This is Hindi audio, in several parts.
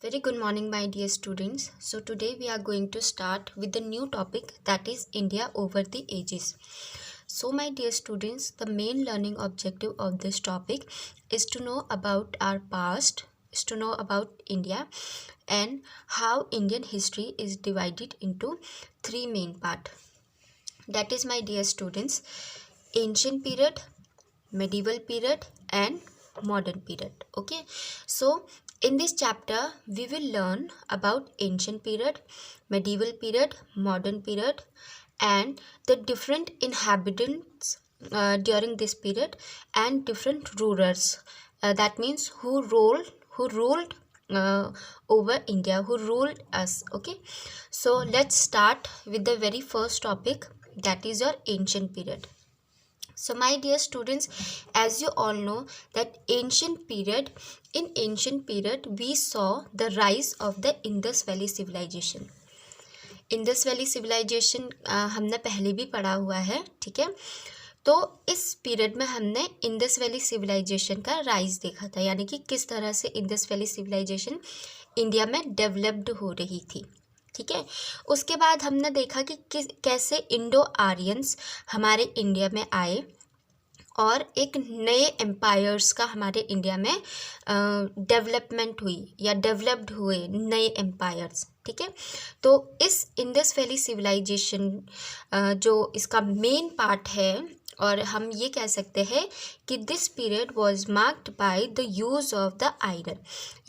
Very good morning, my dear students. So, today we are going to start with the new topic, that is India over the ages. So, my dear students, the main learning objective of this topic is to know about our past, is to know about India, and how Indian history is divided into three main parts. That is, my dear students, ancient period, medieval period, and modern period. Okay, so in this chapter we will learn about ancient period, medieval period, modern period, and the different inhabitants during this period, and different rulers, that means who ruled over India, who ruled us. Okay, so let's start with the very first topic, that is your ancient period. So my dear students, as you all know that in ancient period we saw the rise of the Indus Valley civilization. Indus Valley civilization हमने पहले भी पढ़ा हुआ है, ठीक है। तो इस पीरियड में हमने इंडस वैली सिविलाइजेशन का राइज देखा था, यानी कि किस तरह से इंडस वैली सिविलाइजेशन इंडिया में डेवलप्ड हो रही थी, ठीक है। उसके बाद हमने देखा कि कैसे इंडो आर्यंस हमारे इंडिया में आए और एक नए एम्पायर्स का हमारे इंडिया में डेवलपमेंट हुई या डेवलप्ड हुए नए एम्पायर्स, ठीक है। तो इस इंडस वैली सिविलाइजेशन जो इसका मेन पार्ट है, और हम ये कह सकते हैं कि this period was marked by the use of the iron,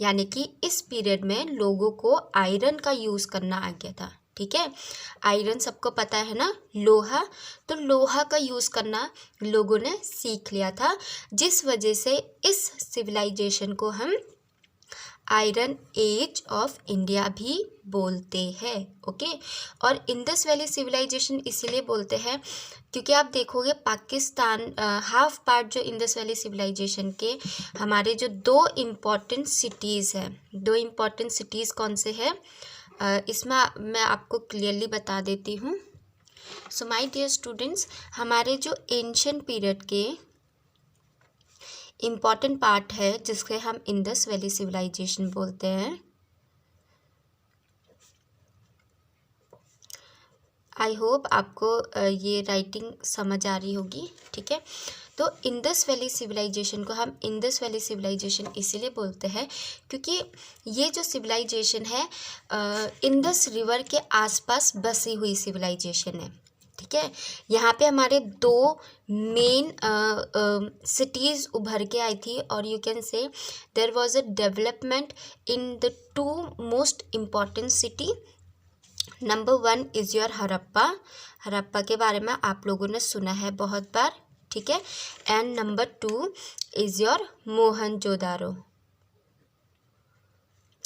यानी कि इस पीरियड में लोगों को आयरन का यूज़ करना आ गया था, ठीक है। आयरन सबको पता है ना, लोहा, तो लोहा का यूज़ करना लोगों ने सीख लिया था, जिस वजह से इस सिविलाइजेशन को हम आयरन एज ऑफ इंडिया भी बोलते हैं। ओके, और इंडस वैली सिविलाइजेशन इसीलिए बोलते हैं क्योंकि आप देखोगे पाकिस्तान हाफ पार्ट जो इंडस वैली सिविलाइजेशन के हमारे जो दो इम्पॉर्टेंट सिटीज़ हैं, दो इम्पॉर्टेंट सिटीज़ कौन से हैं, इसमें मैं आपको क्लियरली बता देती हूँ। सो माय डियर स्टूडेंट्स, हमारे जो एंशिएंट पीरियड के इम्पॉर्टेंट पार्ट है जिसके हम इंडस वैली सिविलाइजेशन बोलते हैं, आई होप आपको ये राइटिंग समझ आ रही होगी, ठीक है। तो इंडस वैली सिविलाइजेशन को हम इंडस वैली सिविलाइजेशन इसीलिए बोलते हैं क्योंकि ये जो सिविलाइजेशन है इंडस रिवर के आसपास बसी हुई सिविलाइजेशन है, ठीक है। यहाँ पे हमारे दो मेन सिटीज़ उभर के आई थी, और you can say there was a development in the two most important city. Number 1 is your Harappa, Harappa के बारे में आप लोगों ने सुना है बहुत बार, ठीक है। And number 2 is your Mohenjodaro,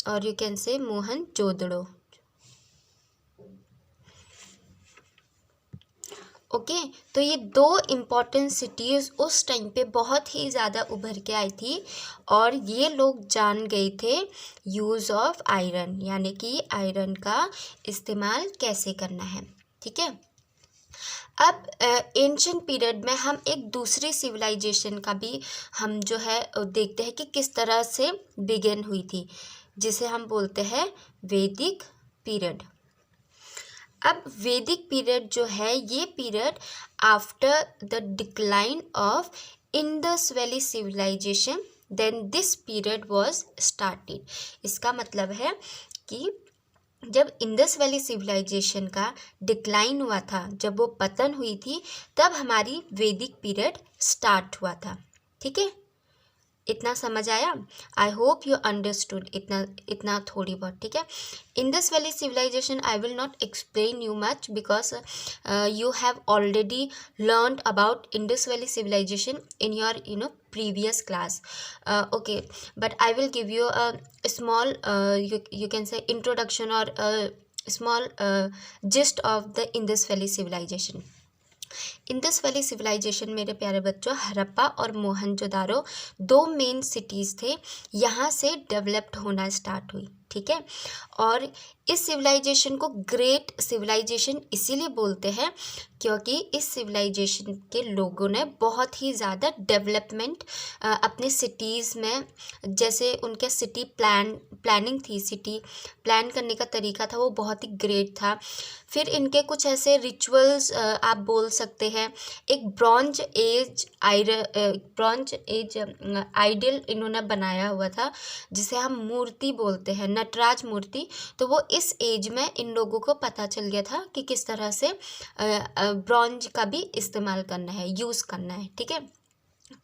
और यू कैन से मोहनजोदड़ो। ओके, तो ये दो इम्पॉर्टेंट सिटीज़ उस टाइम पे बहुत ही ज़्यादा उभर के आई थी, और ये लोग जान गए थे यूज़ ऑफ आयरन, यानी कि आयरन का इस्तेमाल कैसे करना है, ठीक है। अब एंशिएंट पीरियड में हम एक दूसरी सिविलाइजेशन का भी हम जो है देखते हैं कि किस तरह से बिगिन हुई थी, जिसे हम बोलते हैं वैदिक पीरियड। अब वैदिक पीरियड जो है, ये period after the decline of Indus Valley civilization then this period was started. इसका मतलब है कि जब इंडस वैली सिविलाइजेशन का डिक्लाइन हुआ था, जब वो पतन हुई थी, तब हमारी वैदिक पीरियड स्टार्ट हुआ था, ठीक है। इतना समझ आया? आई होप यू अंडरस्टूड इतना थोड़ी बहुत, ठीक है। Indus Valley civilization I will not explain you much because you have already learned about Indus Valley civilization in your previous class, okay, but I will give you a small you can say introduction or a small gist of the Indus Valley civilization. Indus Valley civilization मेरे प्यारे बच्चों, हड़प्पा और मोहनजोदारो दो मेन सिटीज़ थे, यहाँ से डेवलप्ड होना स्टार्ट हुई, ठीक है। और इस सिविलाइजेशन को ग्रेट सिविलाइजेशन इसीलिए बोलते हैं क्योंकि इस सिविलाइजेशन के लोगों ने बहुत ही ज़्यादा डेवलपमेंट अपने सिटीज़ में, जैसे उनके सिटी प्लानिंग थी, सिटी प्लान करने का तरीका था वो बहुत ही ग्रेट था। फिर इनके कुछ ऐसे रिचुअल्स आप बोल सकते हैं। एक ब्रॉन्ज एज आइडल इन्होंने बनाया हुआ था जिसे हम मूर्ति बोलते हैं, नटराज मूर्ति। तो वो इस एज में इन लोगों को पता चल गया था कि किस तरह से ब्रॉन्ज का भी इस्तेमाल करना है, यूज़ करना है, ठीक है।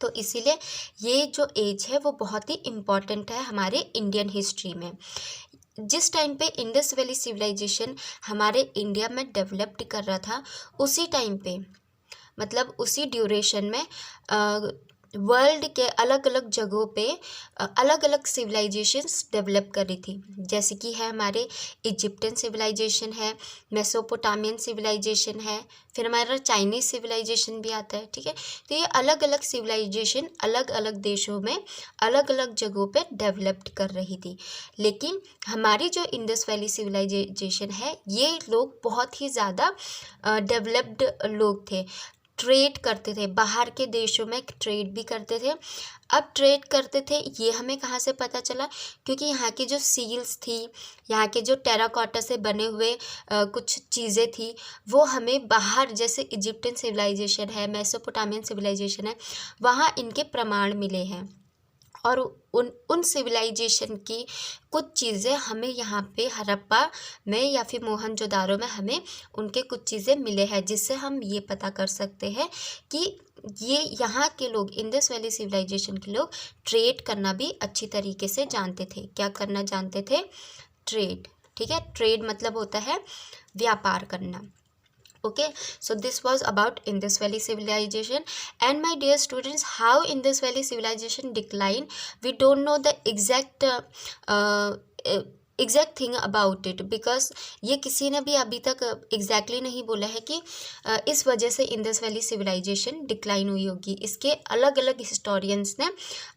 तो इसीलिए ये जो एज है वो बहुत ही इम्पॉर्टेंट है हमारे इंडियन हिस्ट्री में। जिस टाइम पे इंडस वैली सिविलाइजेशन हमारे इंडिया में डेवलप्ड कर रहा था, उसी टाइम पे मतलब उसी ड्यूरेशन में वर्ल्ड के अलग अलग जगहों पे अलग अलग सिविलाइजेशंस डेवलप कर रही थी। जैसे कि है हमारे इजिप्टियन सिविलाइजेशन है, मेसोपोटामियन सिविलाइजेशन है, फिर हमारा चाइनीज़ सिविलाइजेशन भी आता है, ठीक है। तो ये अलग अलग सिविलाइजेशन अलग अलग देशों में अलग अलग जगहों पे डेवलप्ड कर रही थी। लेकिन हमारी जो इंडस वैली सिविलाइजेशन है, ये लोग बहुत ही ज़्यादा डेवलप्ड लोग थे। ट्रेड करते थे, बाहर के देशों में ट्रेड भी करते थे। अब ट्रेड करते थे ये हमें कहाँ से पता चला, क्योंकि यहाँ की जो सील्स थी, यहाँ के जो टेराकोटा से बने हुए कुछ चीज़ें थी, वो हमें बाहर, जैसे इजिप्टियन सिविलाइजेशन है, मेसोपोटामियन सिविलाइजेशन है, वहाँ इनके प्रमाण मिले हैं। और उन सिविलाइजेशन की कुछ चीज़ें हमें यहाँ पे हड़प्पा में या फिर मोहनजोदारो में हमें उनके कुछ चीज़ें मिले हैं, जिससे हम ये पता कर सकते हैं कि ये यहाँ के लोग, इंडस वैली सिविलाइजेशन के लोग ट्रेड करना भी अच्छी तरीके से जानते थे। क्या करना जानते थे? ट्रेड, ठीक है। ट्रेड मतलब होता है व्यापार करना। Okay, so this was about Indus Valley civilization. And my dear students, how Indus Valley civilization declined, we don't know the exact thing about it, because ये किसी ने भी अभी तक एग्जैक्टली नहीं बोला है कि इस वजह से इंडस वैली सिविलाइजेशन डिक्लाइन हुई होगी। इसके अलग अलग हिस्टोरियंस ने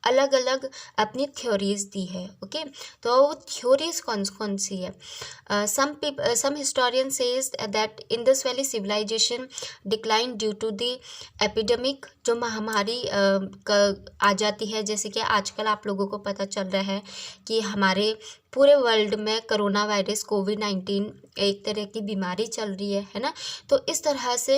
अलग अलग अपनी थ्योरीज दी है। ओके, तो वो थ्योरीज कौन कौन सी है? some historians says that Indus Valley civilization declined due to the epidemic, जो महामारी आ जाती है, जैसे कि आजकल आप लोगों को पता चल रहा है कि हमारे पूरे वर्ल्ड में कोरोना वायरस कोविड-19 एक तरह की बीमारी चल रही है ना। तो इस तरह से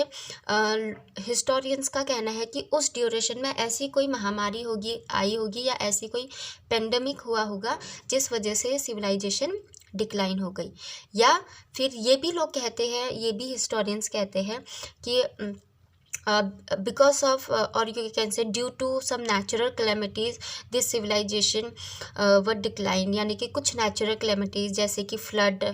हिस्टोरियंस का कहना है कि उस ड्यूरेशन में ऐसी कोई महामारी आई होगी या ऐसी कोई पेंडेमिक हुआ होगा जिस वजह से सिविलाइजेशन डिक्लाइन हो गई। या फिर ये भी लोग कहते हैं, ये भी हिस्टोरियंस कहते हैं कि because of or you can say due to some natural calamities this civilization were decline, यानी कि कुछ नेचुरल कैलेमिटीज़ जैसे कि फ्लड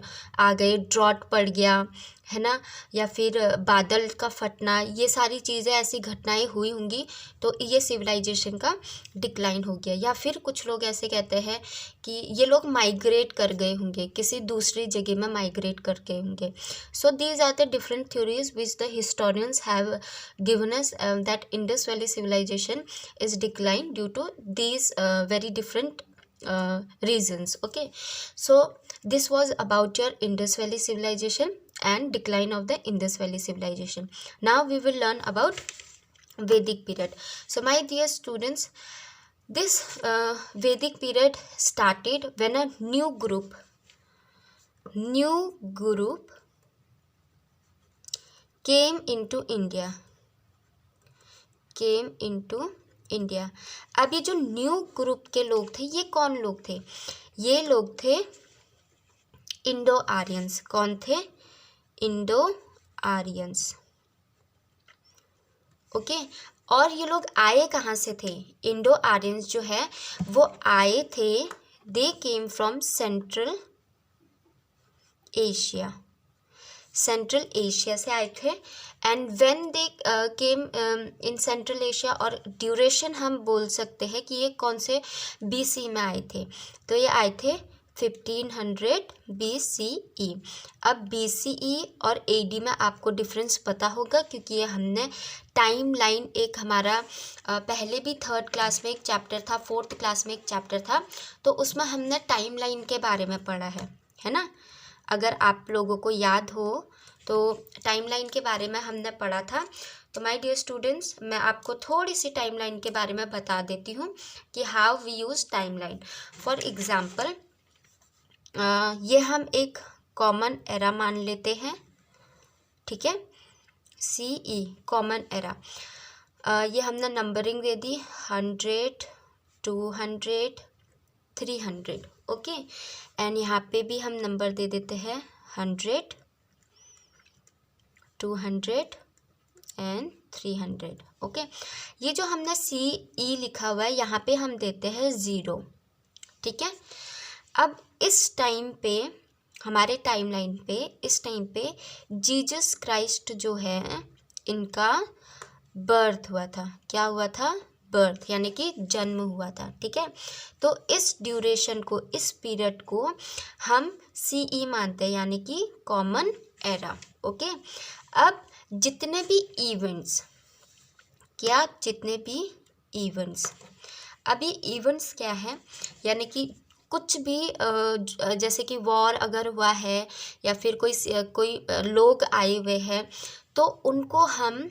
आ गए, ड्रॉट पड़ गया है ना, या फिर बादल का फटना, ये सारी चीज़ें ऐसी घटनाएं हुई होंगी, तो ये सिविलाइजेशन का डिक्लाइन हो गया। या फिर कुछ लोग ऐसे कहते हैं कि ये लोग माइग्रेट कर गए होंगे, किसी दूसरी जगह में माइग्रेट कर गए होंगे। So these are the different theories which the historians have given us that Indus Valley civilization is declined due to these very different reasons. Okay, so this was about your Indus Valley civilization and decline of the Indus Valley civilization. Now we will learn about Vedic period. So my dear students, this Vedic period started when a new group came into India. अब ये जो न्यू ग्रुप के लोग थे, ये कौन लोग थे? ये लोग थे इंडो आर्यंस। कौन थे? Indo Aryans. ओके, और ये लोग आए कहाँ से थे? इंडो आर्यंस जो है वो आए थे, they came from Central Asia. Central Asia से आए थे। And when they came in Central Asia, और ड्यूरेशन हम बोल सकते हैं कि ये कौन से BC में आए थे, तो ये आए थे 1500 BCE। अब BCE और AD में आपको डिफरेंस पता होगा, क्योंकि ये हमने टाइम लाइन एक हमारा पहले भी 3rd क्लास में एक चैप्टर था, 4th क्लास में एक चैप्टर था, तो उसमें हमने टाइम लाइन के बारे में पढ़ा है ना। अगर आप लोगों को याद हो तो टाइम लाइन के बारे में हमने पढ़ा था। तो माय डियर स्टूडेंट्स, मैं आपको थोड़ी सी टाइम लाइन के बारे में बता देती हूँ कि how we use time line. For example, ये हम एक कॉमन एरा मान लेते हैं, ठीक है, CE कॉमन एरा। ये हमने numbering they the 100, 200, 300, okay. And यहाँ पे भी हम नंबर दे देते हैं 100, 200 एंड 300, ओके। ये जो हमने CE लिखा हुआ है यहाँ पे हम देते हैं 0, ठीक है। अब इस टाइम पे हमारे टाइमलाइन पे इस टाइम पे जीसस क्राइस्ट जो है इनका बर्थ हुआ था। क्या हुआ था? बर्थ, यानी कि जन्म हुआ था, ठीक है। तो इस ड्यूरेशन को, इस पीरियड को हम CE मानते हैं, यानी कि कॉमन एरा, ओके। अब जितने भी इवेंट्स, जितने भी इवेंट्स, अभी इवेंट्स क्या है, यानी कि कुछ भी जैसे कि वॉर अगर हुआ है या फिर कोई लोग आए हुए हैं, तो उनको हम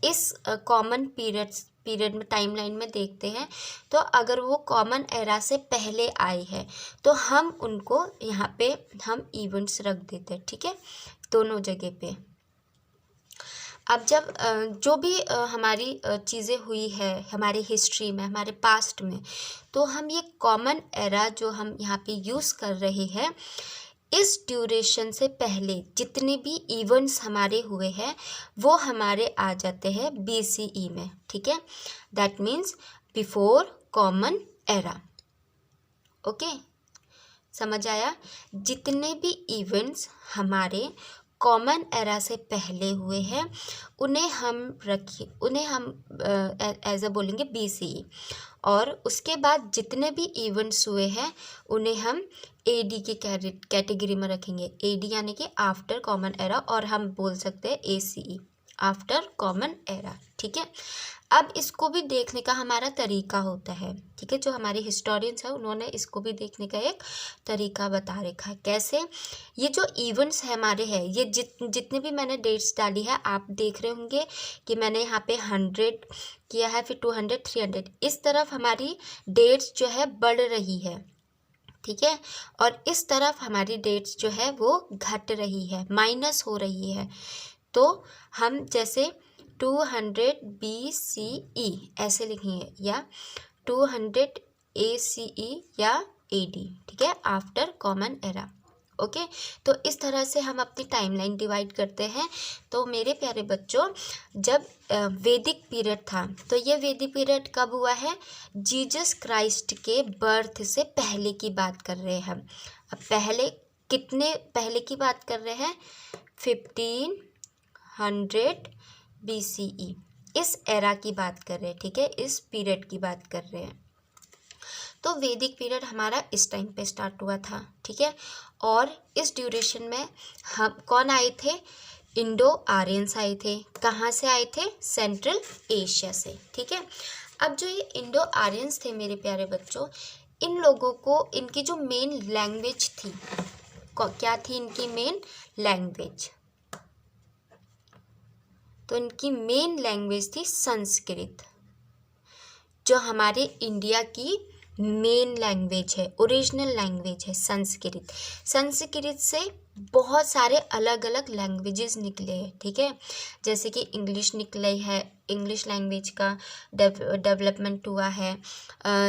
इस कॉमन पीरियड में, टाइमलाइन में देखते हैं। तो अगर वो कॉमन एरा से पहले आए हैं तो हम उनको यहाँ पे हम इवेंट्स रख देते हैं, ठीक है, दोनों जगह पे। अब जब जो भी हमारी चीज़ें हुई है हमारी हिस्ट्री में, हमारे पास्ट में, तो हम ये कॉमन एरा जो हम यहाँ पे यूज़ कर रहे हैं, इस ड्यूरेशन से पहले जितने भी इवेंट्स हमारे हुए हैं वो हमारे आ जाते हैं BCE में, ठीक है। That means before common era, okay. समझ आया? जितने भी इवेंट्स हमारे कॉमन एरा से पहले हुए हैं उन्हें हम एज अ बोलेंगे BCE, और उसके बाद जितने भी इवेंट्स हुए हैं उन्हें हम AD की कैटेगरी में रखेंगे। AD यानी कि आफ्टर कॉमन एरा, और हम बोल सकते हैं ACE, आफ्टर कॉमन एरा, ठीक है। अब इसको भी देखने का हमारा तरीका होता है, ठीक है। जो हमारे हिस्टोरियंस हैं उन्होंने इसको भी देखने का एक तरीका बता रखा है। कैसे? ये जो इवेंट्स है हमारे हैं, ये जितने भी मैंने डेट्स डाली है, आप देख रहे होंगे कि मैंने यहाँ पे 100 किया है, फिर 200, 300, इस तरफ हमारी डेट्स जो है बढ़ रही है, ठीक है, और इस तरफ हमारी डेट्स जो है वो घट रही है, माइनस हो रही है। तो हम जैसे 200 BCE ऐसे लिखेंगे, या 200 ACE या AD, ठीक है, आफ्टर कॉमन एरा, ओके। तो इस तरह से हम अपनी टाइमलाइन डिवाइड करते हैं। तो मेरे प्यारे बच्चों, जब वैदिक पीरियड था, तो ये वैदिक पीरियड कब हुआ है? जीसस क्राइस्ट के बर्थ से पहले की बात कर रहे हैं हम। अब कितने पहले की बात कर रहे हैं? 1500 BCE, इस एरा की बात कर रहे हैं, ठीक है, इस पीरियड की बात कर रहे हैं। तो वैदिक पीरियड हमारा इस टाइम पे स्टार्ट हुआ था, ठीक है। और इस ड्यूरेशन में हम कौन आए थे? इंडो आर्यंस आए थे। कहाँ से आए थे? सेंट्रल एशिया से, ठीक है। अब जो ये इंडो आर्यंस थे मेरे प्यारे बच्चों, इन लोगों को इनकी जो मेन लैंग्वेज थी, क्या थी इनकी मेन लैंग्वेज? तो इनकी मेन लैंग्वेज थी संस्कृत, जो हमारे इंडिया की मेन लैंग्वेज है, ओरिजिनल लैंग्वेज है संस्कृत। संस्कृत से बहुत सारे अलग अलग लैंग्वेजेस निकले हैं, ठीक है। जैसे कि इंग्लिश निकले है, इंग्लिश लैंग्वेज का डेवलपमेंट हुआ है।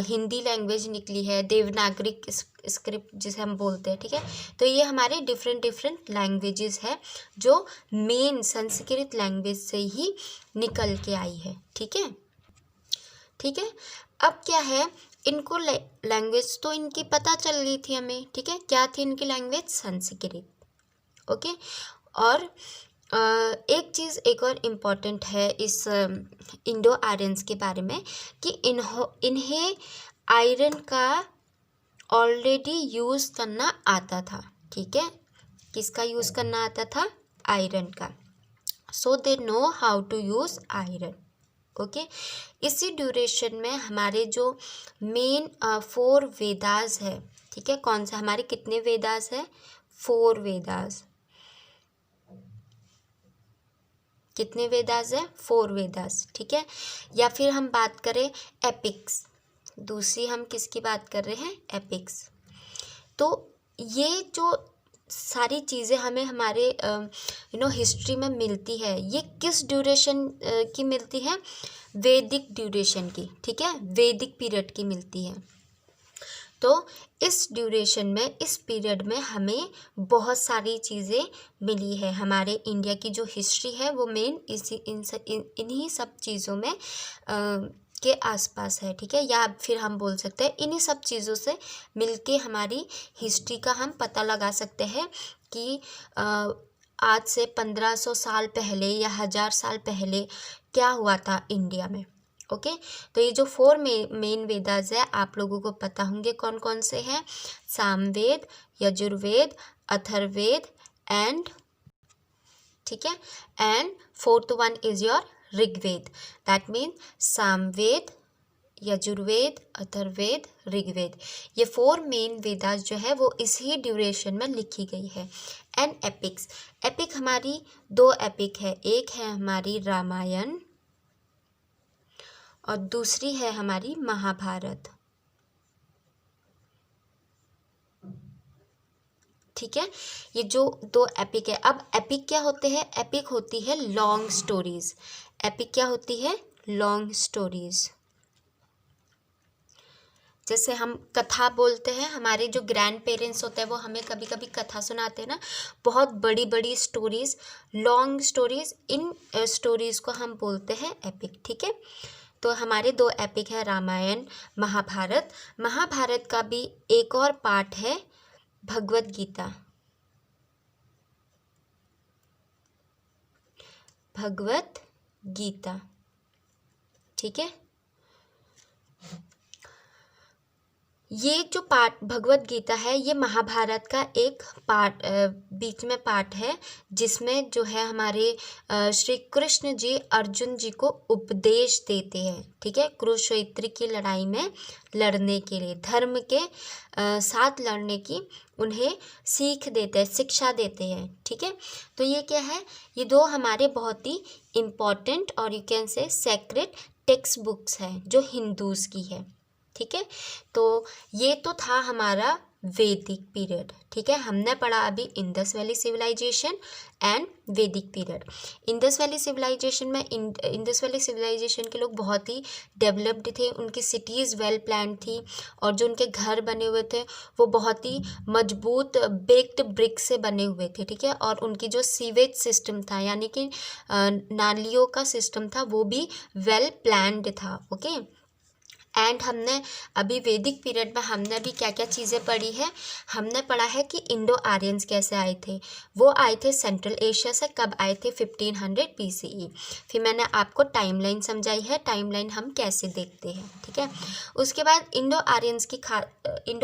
हिंदी लैंग्वेज निकली है, देवनागरी स्क्रिप्ट जिसे हम बोलते हैं, ठीक है। तो ये हमारे डिफरेंट लैंग्वेजेस है जो मेन संस्कृत लैंग्वेज से ही निकल के आई है, ठीक है, ठीक है। अब क्या है, इनको लैंग्वेज तो इनकी पता चल गई थी हमें, ठीक है। क्या थी इनकी लैंग्वेज? संस्कृत, ओके। और एक चीज़ एक और इम्पॉर्टेंट है इस इंडो आर्यंस के बारे में, कि इन्हें आयरन का ऑलरेडी यूज़ करना आता था, ठीक है। किसका यूज़ करना आता था? आयरन का। So they know how to use iron, okay. इसी ड्यूरेशन में हमारे जो मेन 4 वेदास है, ठीक है। कौन सा? हमारे कितने वेदास है? 4 वेदास। कितने वेदास है? 4 वेदास, ठीक है। या फिर हम बात करें एपिक्स, दूसरी हम किसकी बात कर रहे हैं? एपिक्स। तो ये जो सारी चीज़ें हमें हमारे हिस्ट्री में मिलती है, ये किस ड्यूरेशन की मिलती है? वैदिक ड्यूरेशन की, ठीक है, वैदिक पीरियड की मिलती है। तो इस ड्यूरेशन में, इस पीरियड में हमें बहुत सारी चीज़ें मिली है। हमारे इंडिया की जो हिस्ट्री है वो मेन इन्हीं सब चीज़ों में के आसपास है, ठीक है। या फिर हम बोल सकते हैं इन्हीं सब चीज़ों से मिलके हमारी हिस्ट्री का हम पता लगा सकते हैं कि आज से 1500 साल पहले या 1000 साल पहले क्या हुआ था इंडिया में, ओके। तो ये जो 4 मेन वेदास है आप लोगों को पता होंगे कौन कौन से हैं? सामवेद, यजुर्वेद, अथर्ववेद एंड, ठीक है, and 4th one is your Rigveda. That mean Samaveda, Yajurveda, Atharvaveda, Rigveda, ये 4 मेन वेदास जो है वो इसी ड्यूरेशन में लिखी गई है। एंड एपिक्स, एपिक हमारी 2 एपिक है, एक है हमारी रामायण और दूसरी है हमारी महाभारत, ठीक है। ये जो 2 एपिक है। अब एपिक क्या होते हैं? एपिक होती है लॉन्ग स्टोरीज। एपिक क्या होती है? Long stories. जैसे हम कथा बोलते हैं, हमारे जो ग्रैंड पेरेंट्स होते हैं वो हमें कभी कभी कथा सुनाते हैं ना, बहुत बड़ी बड़ी stories, long stories, in stories को हम बोलते हैं एपिक, ठीक है। तो हमारे 2 एपिक है, रामायण, महाभारत। महाभारत का भी एक और पार्ट है भगवत गीता। भगवत गीता, ठीक है। ये जो पार्ट भगवत गीता है ये महाभारत का एक पार्ट, बीच में पार्ट है, जिसमें जो है हमारे श्री कृष्ण जी अर्जुन जी को उपदेश देते हैं, ठीक है। कुरुक्षेत्र की लड़ाई में लड़ने के लिए, धर्म के साथ लड़ने की उन्हें सीख देते हैं, शिक्षा देते हैं, ठीक है। तो ये क्या है? ये 2 हमारे बहुत ही इम्पॉर्टेंट और you can say sacred text books हैं जो हिंदूज़ की है, ठीक है। तो ये तो था हमारा वैदिक पीरियड, ठीक है। हमने पढ़ा अभी इंडस वैली सिविलाइजेशन एंड वैदिक पीरियड। इंडस वैली सिविलाइजेशन में इंडस वैली सिविलाइजेशन के लोग बहुत ही डेवलप्ड थे, उनकी सिटीज़ वेल प्लान्ड थी और जो उनके घर बने हुए थे वो बहुत ही मजबूत बेक्ड ब्रिक से बने हुए थे, ठीक है। और उनकी जो सीवेज सिस्टम था, यानी कि नालियों का सिस्टम था, वो भी वेल प्लान्ड था, ओके। एंड हमने अभी वैदिक पीरियड में हमने भी क्या क्या चीज़ें पढ़ी है? हमने पढ़ा है कि इंडो आर्यंस कैसे आए थे। वो आए थे सेंट्रल एशिया से। कब आए थे? 1500 BCE। फिर मैंने आपको टाइमलाइन समझाई है, टाइमलाइन हम कैसे देखते हैं, ठीक है। उसके बाद इंडो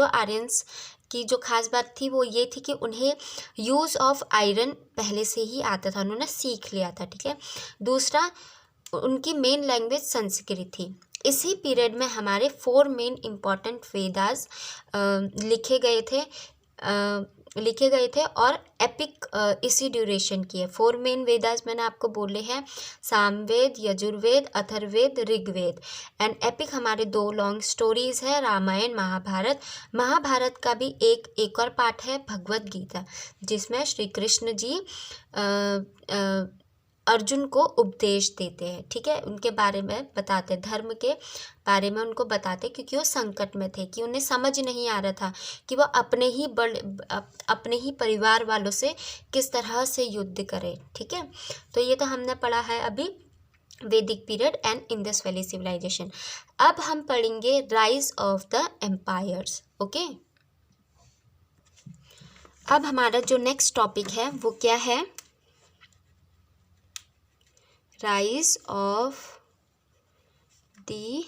आर्यंस की जो खास बात थी वो ये थी कि उन्हें यूज़ ऑफ आयरन पहले से ही आता था, उन्होंने सीख लिया था, ठीक है। दूसरा, उनकी मेन लैंग्वेज संस्कृत थी। इसी पीरियड में हमारे 4 मेन इम्पॉर्टेंट वेदास लिखे गए थे और एपिक इसी ड्यूरेशन की है। 4 मेन वेदास मैंने आपको बोले हैं, सामवेद, यजुर्वेद, अथर्ववेद, ऋग्वेद। एंड एपिक हमारे 2 लॉन्ग स्टोरीज है, रामायण, महाभारत। महाभारत का भी एक और पार्ट है भगवत गीता, जिसमें श्री कृष्ण जी अर्जुन को उपदेश देते हैं, ठीक है। उनके बारे में बताते, धर्म के बारे में उनको बताते, क्योंकि वो संकट में थे, कि उन्हें समझ नहीं आ रहा था कि वो अपने ही परिवार वालों से किस तरह से युद्ध करें, ठीक है। तो ये तो हमने पढ़ा है अभी Vedic period and Indus Valley civilization. अब हम पढ़ेंगे rise of the empires, okay. अब हमारा जो नेक्स्ट टॉपिक है वो क्या है? rise of the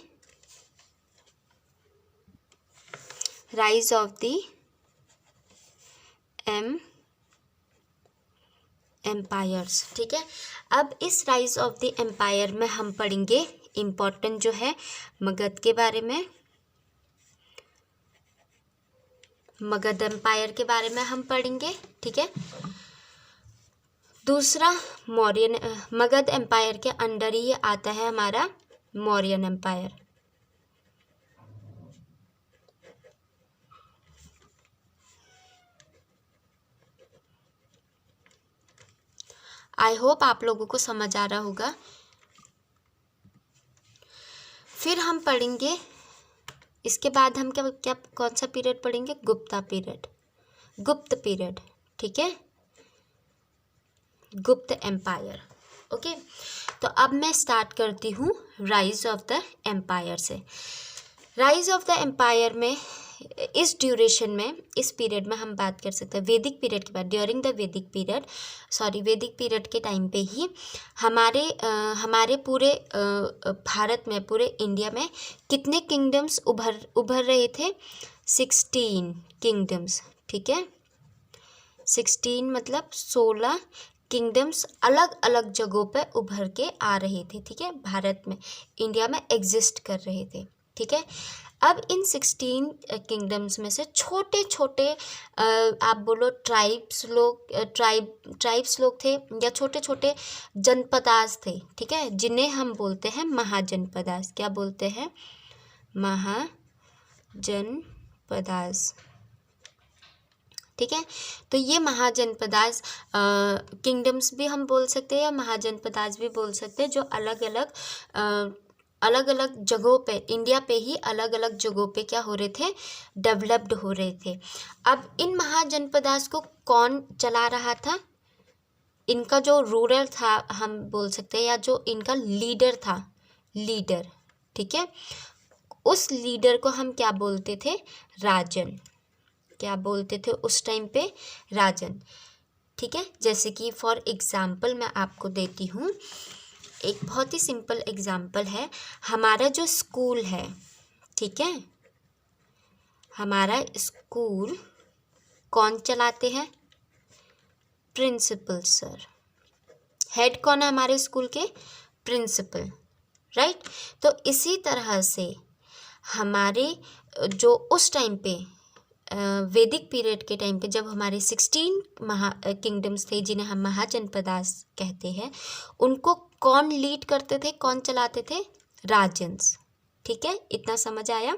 rise of the empires. ठीक है, अब इस राइज ऑफ द एम्पायर में हम पढ़ेंगे इम्पोर्टेंट जो है मगध के बारे में, मगध एम्पायर के बारे में हम पढ़ेंगे। ठीक है, दूसरा मौर्यन, मगध एम्पायर के अंडर ही आता है हमारा मौर्यन एम्पायर। आई होप आप लोगों को समझ आ रहा होगा। फिर हम पढ़ेंगे, इसके बाद हम क्या क्या कौन सा पीरियड पढ़ेंगे? गुप्ता पीरियड, गुप्त पीरियड। ठीक है, गुप्त एम्पायर। ओके, तो अब मैं स्टार्ट करती हूँ राइज ऑफ द एम्पायर से। राइज ऑफ द एम्पायर में इस ड्यूरेशन में, इस पीरियड में हम बात कर सकते हैं वैदिक पीरियड के बाद, ड्यूरिंग द वैदिक पीरियड, वैदिक पीरियड के टाइम पे ही हमारे पूरे भारत में, पूरे इंडिया में कितने किंगडम्स उभर रहे थे? 16 किंगडम्स। ठीक है, 16 मतलब 16 किंगडम्स अलग अलग जगहों पे उभर के आ रहे थे। ठीक है, भारत में, इंडिया में एग्जिस्ट कर रहे थे। ठीक है, अब इन 16 किंगडम्स में से छोटे छोटे आप बोलो ट्राइब्स लोग थे, या छोटे छोटे जनपदास थे। ठीक है, जिन्हें हम बोलते हैं महाजनपदास। क्या बोलते हैं? महाजनपदास। ठीक है, तो ये महाजनपदास किंगडम्स भी हम बोल सकते हैं या महाजनपदास भी बोल सकते हैं, जो अलग अलग जगहों पे, इंडिया पे ही अलग अलग जगहों पे क्या हो रहे थे? डेवलप्ड हो रहे थे। अब इन महाजनपदास को कौन चला रहा था? इनका जो रूलर था हम बोल सकते हैं, या जो इनका लीडर था, लीडर। ठीक है, उस लीडर को हम क्या बोलते थे? राजन। क्या बोलते थे उस टाइम पे? राजन। ठीक है, जैसे कि फॉर एग्जाम्पल मैं आपको देती हूँ, एक बहुत ही सिंपल एग्जाम्पल है। हमारा जो स्कूल है, ठीक है, हमारा स्कूल कौन चलाते हैं? Principal sir. हेड कौन है हमारे स्कूल के? Principal, right. तो इसी तरह से हमारे जो उस टाइम पे वैदिक पीरियड के टाइम पे, जब हमारे 16 किंगडम्स थे जिन्हें हम महाजनपदास कहते हैं, उनको कौन लीड करते थे, कौन चलाते थे? राजन्स। ठीक है, इतना समझ आया?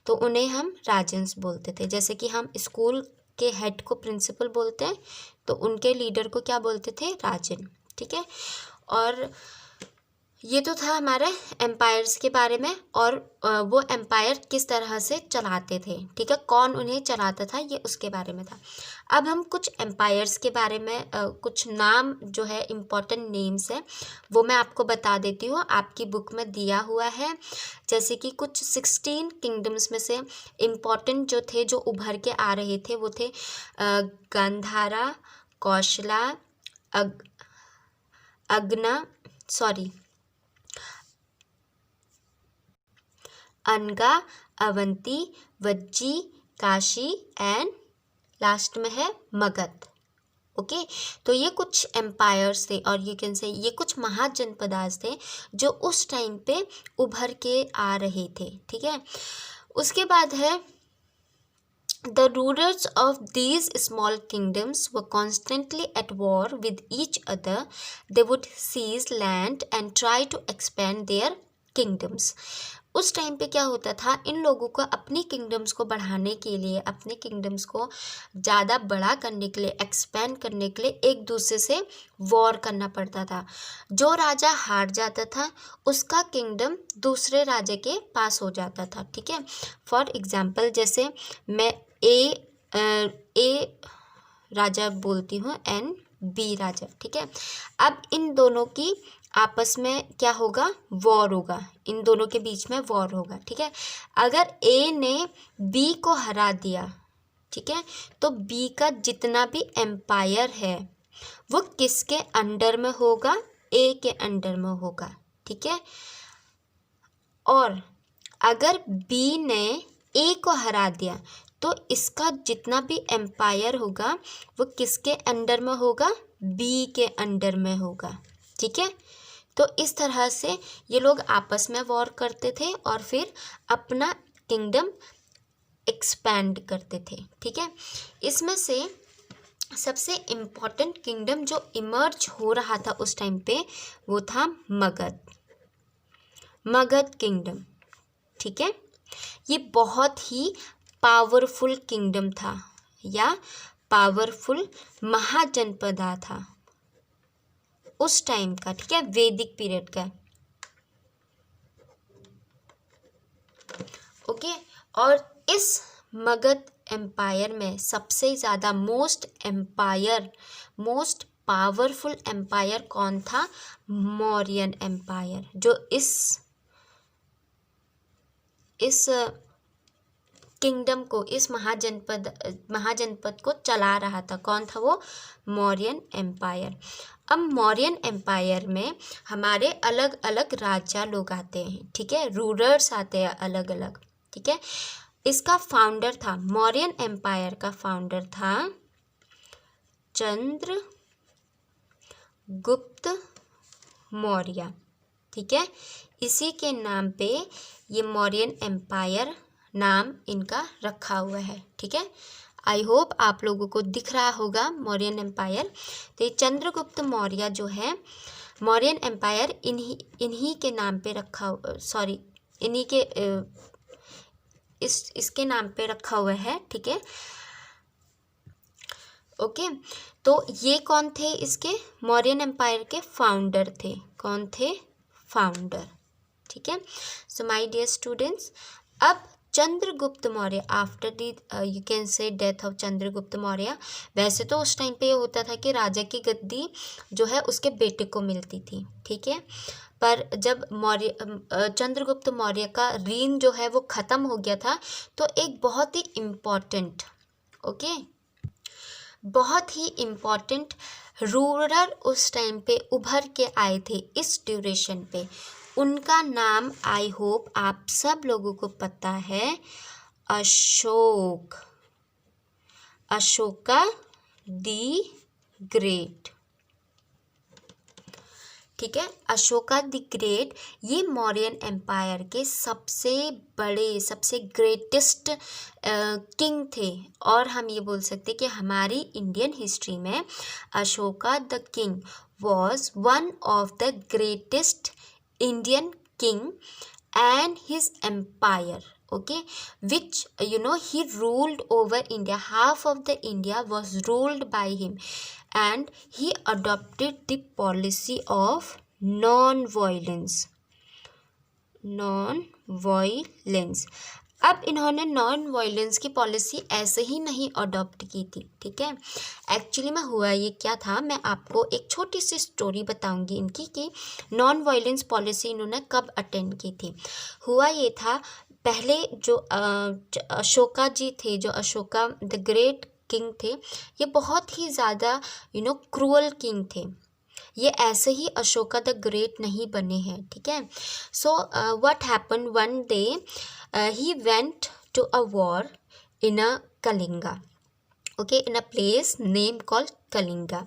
तो उन्हें हम राजन्स बोलते थे। जैसे कि हम स्कूल के हेड को प्रिंसिपल बोलते हैं, तो उनके लीडर को क्या बोलते थे? राजन। ठीक है, और ये तो था हमारे एम्पायर्स के बारे में, और वो एम्पायर किस तरह से चलाते थे। ठीक है, कौन उन्हें चलाता था, ये उसके बारे में था। अब हम कुछ एम्पायर्स के बारे में कुछ नाम जो है, इम्पोर्टेंट नेम्स है, वो मैं आपको बता देती हूँ। आपकी बुक में दिया हुआ है। जैसे कि कुछ 16 किंगडम्स में से इम्पोर्टेंट जो थे, जो उभर के आ रहे थे, वो थे गांधारा, कौशला, अनगा, अवंती, वज्जी, काशी एंड लास्ट में है मगध। ओके, तो ये कुछ एम्पायर्स थे, और यू कैन से ये कुछ महाजनपदास थे जो उस टाइम पे उभर के आ रहे थे। ठीक है, उसके बाद है The rulers of these small kingdoms were constantly at war with each other. They would seize land and try to expand their kingdoms. उस टाइम पे क्या होता था? इन लोगों को अपनी किंगडम्स को बढ़ाने के लिए, अपने किंगडम्स को ज़्यादा बड़ा करने के लिए, एक्सपेंड करने के लिए एक दूसरे से वॉर करना पड़ता था। जो राजा हार जाता था, उसका किंगडम दूसरे राजा के पास हो जाता था। ठीक है, फॉर एग्जाम्पल जैसे मैं ए राजा बोलती हूँ, एंड बी राजा। ठीक है, अब इन दोनों की आपस में क्या होगा? वॉर होगा, इन दोनों के बीच में वॉर होगा। ठीक है, अगर ए ने बी को हरा दिया, ठीक है, तो बी का जितना भी एम्पायर है वो किसके अंडर में होगा? ए के अंडर में होगा। ठीक है, और अगर बी ने ए को हरा दिया तो इसका जितना भी एम्पायर होगा वो किसके अंडर में होगा, बी के अंडर में होगा। ठीक है, तो इस तरह से ये लोग आपस में वॉर करते थे और फिर अपना किंगडम एक्सपैंड करते थे। ठीक है, इसमें से सबसे इम्पॉर्टेंट किंगडम जो इमर्ज हो रहा था उस टाइम पे वो था मगध किंगडम। ठीक है, ये बहुत ही पावरफुल किंगडम था या पावरफुल महाजनपदा था उस टाइम का। ठीक है, वैदिक पीरियड का। ओके, और इस मगध एम्पायर में सबसे ज़्यादा मोस्ट पावरफुल एम्पायर कौन था, मौर्यन एम्पायर, जो इस किंगडम को, इस महाजनपद को चला रहा था। कौन था वो, मौर्यन एम्पायर। अब मौर्यन एम्पायर में हमारे अलग अलग राजा लोग आते हैं। ठीक है, रूलर्स आते हैं अलग अलग। ठीक है, इसका फाउंडर था, मौर्यन एम्पायर का फाउंडर था चंद्रगुप्त मौर्य। ठीक है, इसी के नाम पे ये मौर्यन एम्पायर नाम इनका रखा हुआ है। ठीक है, आई होप आप लोगों को दिख रहा होगा मौर्यन एम्पायर। तो ये चंद्रगुप्त मौर्य जो है, मौर्यन एम्पायर इन्हीं के नाम पे रखा, सॉरी इन्हीं के इसके नाम पे रखा हुआ है। ठीक है, ओके, तो ये कौन थे, इसके मौर्यन एम्पायर के फाउंडर थे। कौन थे, फाउंडर। ठीक है, सो माय डियर स्टूडेंट्स, अब Chandragupta Maurya after the you can से डेथ ऑफ चंद्रगुप्त मौर्य। वैसे तो उस टाइम पे ये होता था कि राजा की गद्दी जो है उसके बेटे को मिलती थी। ठीक है, पर जब चंद्रगुप्त मौर्य का रीन जो है वो ख़त्म हो गया था, तो एक बहुत ही इम्पॉर्टेंट बहुत ही इम्पॉर्टेंट रूलर उस टाइम पे उभर के आए थे इस ड्यूरेशन पे। उनका नाम आई होप आप सब लोगों को पता है, अशोका दी ग्रेट। ठीक है, अशोका द ग्रेट ये मौर्यन एम्पायर के सबसे बड़े, सबसे ग्रेटेस्ट किंग थे। और हम ये बोल सकते कि हमारी इंडियन हिस्ट्री में Ashoka the king was one of the greatest Indian king and his empire, okay, which he ruled over India. Half of the India was ruled by him and he adopted the policy of non-violence. अब इन्होंने नॉन वायलेंस की पॉलिसी ऐसे ही नहीं अडॉप्ट की थी। ठीक है, एक्चुअली में हुआ ये क्या था, मैं आपको एक छोटी सी स्टोरी बताऊंगी इनकी कि नॉन वायलेंस पॉलिसी इन्होंने कब अटेंड की थी। हुआ ये था, पहले जो अशोका जी थे, जो अशोका द ग्रेट किंग थे, ये बहुत ही ज़्यादा क्रूअल किंग थे। ये ऐसे ही अशोका द ग्रेट नहीं बने हैं। ठीक है, so what happened one day, he went to a war in a Kalinga, okay, in a place named called Kalinga.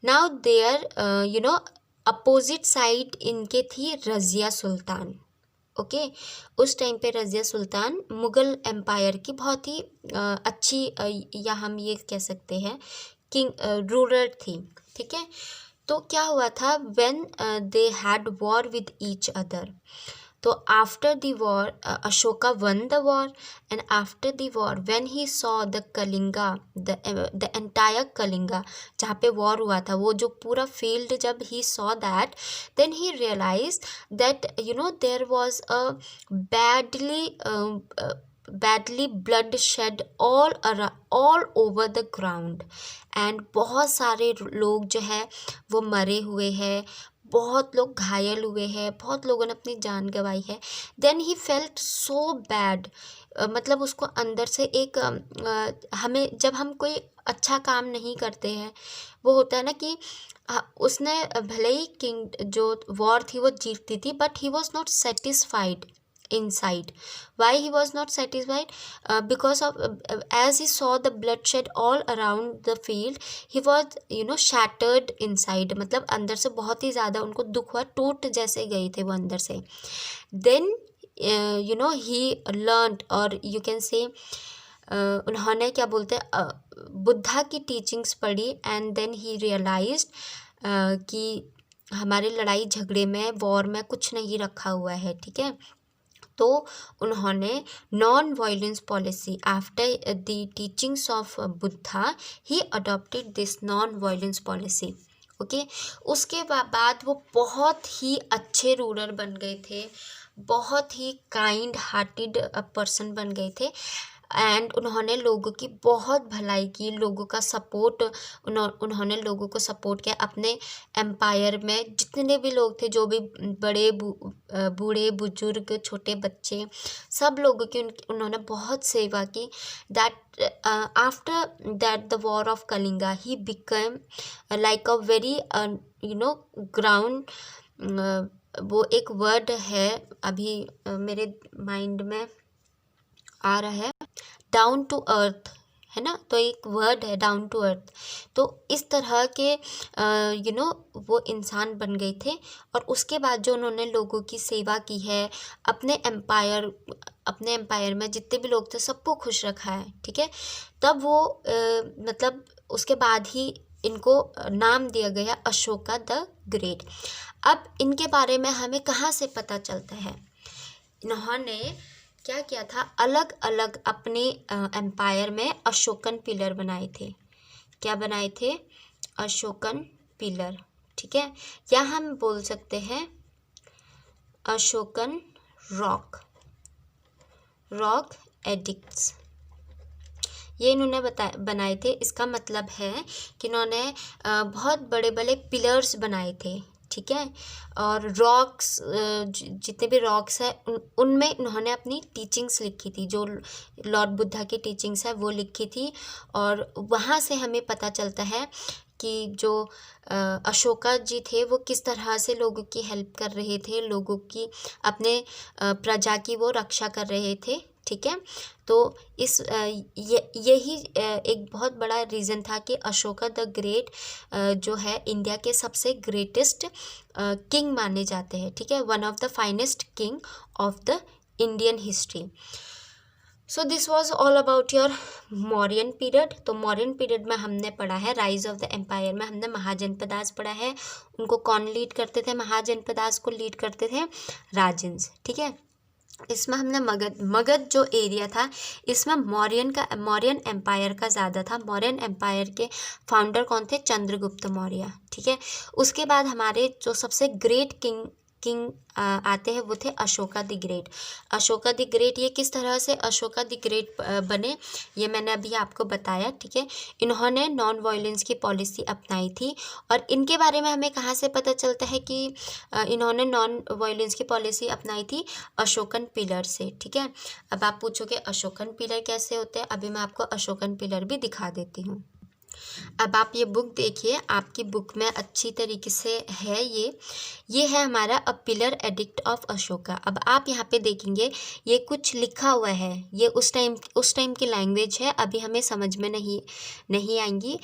Now there opposite side इनके थी रज़िया सुल्तान। ओके, उस टाइम पे रज़िया सुल्तान मुग़ल एम्पायर की बहुत ही अच्छी या हम ये कह सकते हैं किंग रूलर थी। ठीक है, तो क्या हुआ था, when they had war with each other, तो after the war Ashoka won the war and after the war when he saw the Kalinga, the entire Kalinga जहाँ पे वॉर हुआ था, वो जो पूरा फील्ड जब he saw that, then he realize that there was a badly bloodshed all over the ground and बहुत सारे लोग जो है वो मरे हुए हैं, बहुत लोग घायल हुए हैं, बहुत लोगों ने अपनी जान गंवाई है। Then he felt so bad, मतलब उसको अंदर से एक हमें जब हम कोई अच्छा काम नहीं करते हैं, वो होता है ना कि उसने भले ही किंग जो वॉर थी वो जीतती थी, but he was not satisfied inside. Why he was not satisfied? Because of as he saw the bloodshed all around the field, he was shattered inside. मतलब अंदर से बहुत ही ज़्यादा उनको दुख हुआ, टूट जैसे गए थे वो अंदर से. Then he learned, और you can say उन्होंने क्या बोलते हैं बुद्धा की टीचिंग्स पढ़ी. एंड देन ही रियलाइज्ड कि हमारे लड़ाई झगड़े में, वॉर में कुछ नहीं रखा हुआ है. ठीक है, तो उन्होंने non violence policy, after the teachings of Buddha he adopted this non violence policy. Okay, उसके बाद वो बहुत ही अच्छे रूलर बन गए थे, बहुत ही काइंड हार्टेड पर्सन बन गए थे. एंड उन्होंने लोगों की बहुत भलाई की, लोगों का सपोर्ट, उन्होंने लोगों को सपोर्ट किया. अपने एम्पायर में जितने भी लोग थे, जो भी बड़े बूढ़े बुजुर्ग छोटे बच्चे, सब लोगों की उन्होंने बहुत सेवा की. That after that the war of Kalinga he become like a very ground, वो एक वर्ड है अभी मेरे माइंड में आ रहा है, डाउन टू अर्थ, है ना. तो एक वर्ड है डाउन टू अर्थ. तो इस तरह के वो इंसान बन गए थे. और उसके बाद जो उन्होंने लोगों की सेवा की है, अपने एम्पायर में जितने भी लोग थे सबको खुश रखा है. ठीक है, तब वो मतलब उसके बाद ही इनको नाम दिया गया अशोका द ग्रेट. अब इनके बारे में हमें कहाँ से पता चलता है? इन्होंने क्या किया था, अलग अलग अपने एम्पायर में अशोकन पिलर बनाए थे. क्या बनाए थे? अशोकन पिलर. ठीक है, या हम बोल सकते हैं अशोकन रॉक एडिक्ट्स. ये इन्होंने बनाए थे. इसका मतलब है कि इन्होंने बहुत बड़े बड़े पिलर्स बनाए थे. ठीक है, और रॉक्स, जितने भी रॉक्स हैं उनमें इन्होंने अपनी टीचिंग्स लिखी थी, जो लॉर्ड बुद्धा की टीचिंग्स है वो लिखी थी. और वहाँ से हमें पता चलता है कि जो अशोका जी थे वो किस तरह से लोगों की हेल्प कर रहे थे, लोगों की, अपने प्रजा की वो रक्षा कर रहे थे. ठीक है, तो इस यही एक बहुत बड़ा रीज़न था कि अशोका द ग्रेट जो है इंडिया के सबसे ग्रेटेस्ट किंग माने जाते हैं. ठीक है, one of the finest king of the Indian history. So this was all about your Mauryan period. तो मौर्यन पीरियड में हमने पढ़ा है राइज ऑफ द एम्पायर में हमने महाजनपदास पढ़ा है. उनको कौन लीड करते थे? महाजनपदास को लीड करते थे राजेंद्र. ठीक है, इसमें हमने मगध जो एरिया था, इसमें मौर्यन एम्पायर का ज़्यादा था. मौर्यन एम्पायर के फाउंडर कौन थे? चंद्रगुप्त मौर्य. ठीक है, उसके बाद हमारे जो सबसे ग्रेट किंग आते हैं वो थे Ashoka the great. Ashoka the great, ये किस तरह से अशोका द ग्रेट बने ये मैंने अभी आपको बताया. ठीक है, इन्होंने नॉन वायलेंस की पॉलिसी अपनाई थी. और इनके बारे में हमें कहाँ से पता चलता है कि इन्होंने नॉन वायलेंस की पॉलिसी अपनाई थी? अशोकन पिलर से. ठीक है, अब आप पूछोगे अशोकन पिलर कैसे होते हैं? अभी मैं आपको अशोकन पिलर भी दिखा देती हूँ. अब आप ये बुक देखिए, आपकी बुक में अच्छी तरीके से है ये है हमारा अ पिलर एडिक्ट ऑफ अशोका. अब आप यहाँ पे देखेंगे ये कुछ लिखा हुआ है, ये उस टाइम की लैंग्वेज है, अभी हमें समझ में नहीं आएंगी.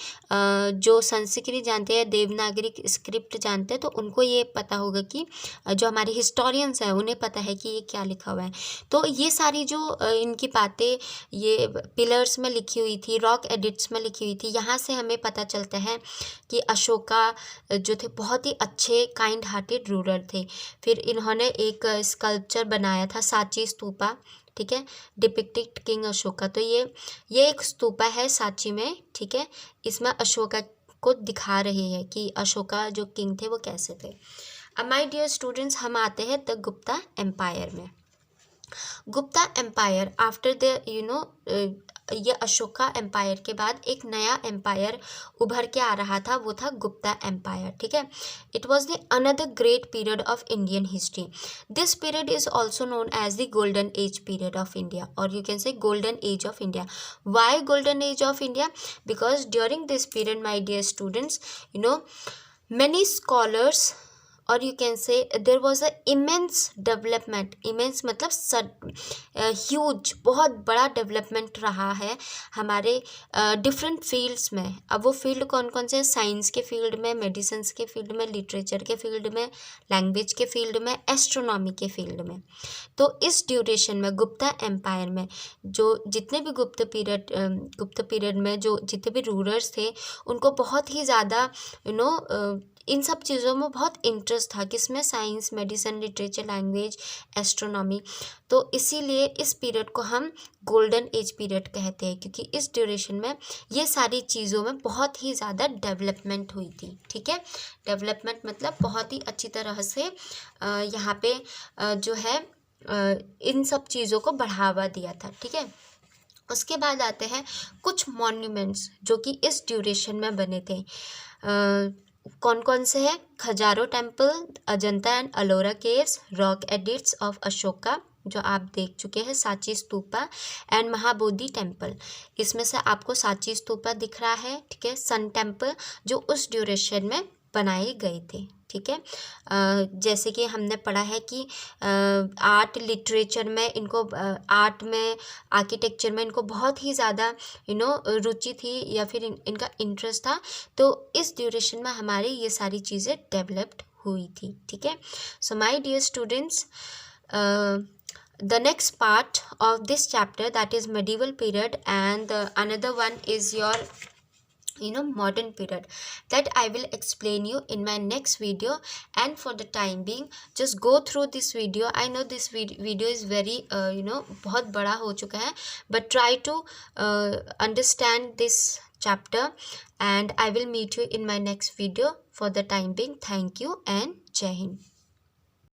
जो संस्कृत जानते हैं, देवनागरी स्क्रिप्ट जानते हैं, तो उनको ये पता होगा कि जो हमारे हिस्टोरियंस हैं उन्हें पता है कि ये क्या लिखा हुआ है. तो ये सारी जो इनकी बातें ये पिलर्स में लिखी हुई थी, रॉक एडिक्ट्स में लिखी हुई थी, यहाँ से हमें पता चलता है कि अशोका जो थे बहुत ही अच्छे काइंड हार्टेड रूलर थे. फिर इन्होंने एक स्कल्पचर बनाया था, सांची स्तूपा. ठीक है, डिपिक्टेड किंग अशोका. तो ये एक स्तूपा है सांची में. ठीक है, इसमें अशोका को दिखा रहे हैं कि अशोका जो किंग थे वो कैसे थे. अब माय डियर स्टूडेंट्स, हम आते हैं द गुप्ता एम्पायर में. गुप्ता एम्पायर आफ्टर द ये अशोका एम्पायर के बाद एक नया एम्पायर उभर के आ रहा था, वो था गुप्ता एम्पायर. ठीक है, it was the another great period of Indian history. This period is also known as the golden age period of India, और you can say golden age of India. Why golden age of India? Because during this period, my dear students, many scholars और you can say there was a immense development, immense मतलब ह्यूज, बहुत बड़ा डेवलपमेंट रहा है हमारे डिफरेंट फील्ड्स में। अब वो फील्ड कौन कौन से, साइंस के फील्ड में, मेडिसिन के फील्ड में, लिटरेचर के फील्ड में, लैंग्वेज के फील्ड में, एस्ट्रोनॉमी के फील्ड में। तो इस ड्यूरेशन में गुप्ता एम्पायर में जो जितने भी गुप्त पीरियड में जो जितने भी रूलर्स थे, उनको बहुत ही ज़्यादा इन सब चीज़ों में बहुत इंटरेस्ट था, किसमें, science, medicine, literature, language, astronomy. तो इसीलिए इस पीरियड को हम गोल्डन एज पीरियड कहते हैं, क्योंकि इस ड्यूरेशन में ये सारी चीज़ों में बहुत ही ज़्यादा डेवलपमेंट हुई थी। ठीक है, डेवलपमेंट मतलब बहुत ही अच्छी तरह से यहाँ पे जो है इन सब चीज़ों को बढ़ावा दिया था। ठीक है, उसके बाद आते हैं कुछ मॉन्यूमेंट्स जो कि इस ड्यूरेशन में बने थे। कौन कौन से हैं, Khajuraho temple, Ajanta and Ellora caves, rock edicts of Ashoka जो आप देख चुके हैं, सांची स्तूपा एंड महाबोधि टेम्पल। इसमें से आपको सांची स्तूपा दिख रहा है, ठीक है, सन टेम्पल जो उस ड्यूरेशन में बनाए गए थे। ठीक है, जैसे कि हमने पढ़ा है कि आर्ट लिटरेचर में इनको, आर्ट में, आर्किटेक्चर में इनको बहुत ही ज़्यादा रुचि थी या फिर इनका इंटरेस्ट था। तो इस ड्यूरेशन में हमारे ये सारी चीज़ें डेवलप्ड हुई थी। ठीक है, so my dear students, the next part of this chapter, that is medieval period, and another one is your modern period, that I will explain you in my next video. And for the time being, just go through this video. I know this video is very बहुत बड़ा हो चुका है, but try to understand this chapter, and I will meet you in my next video. For the time being, thank you and Jai Hind.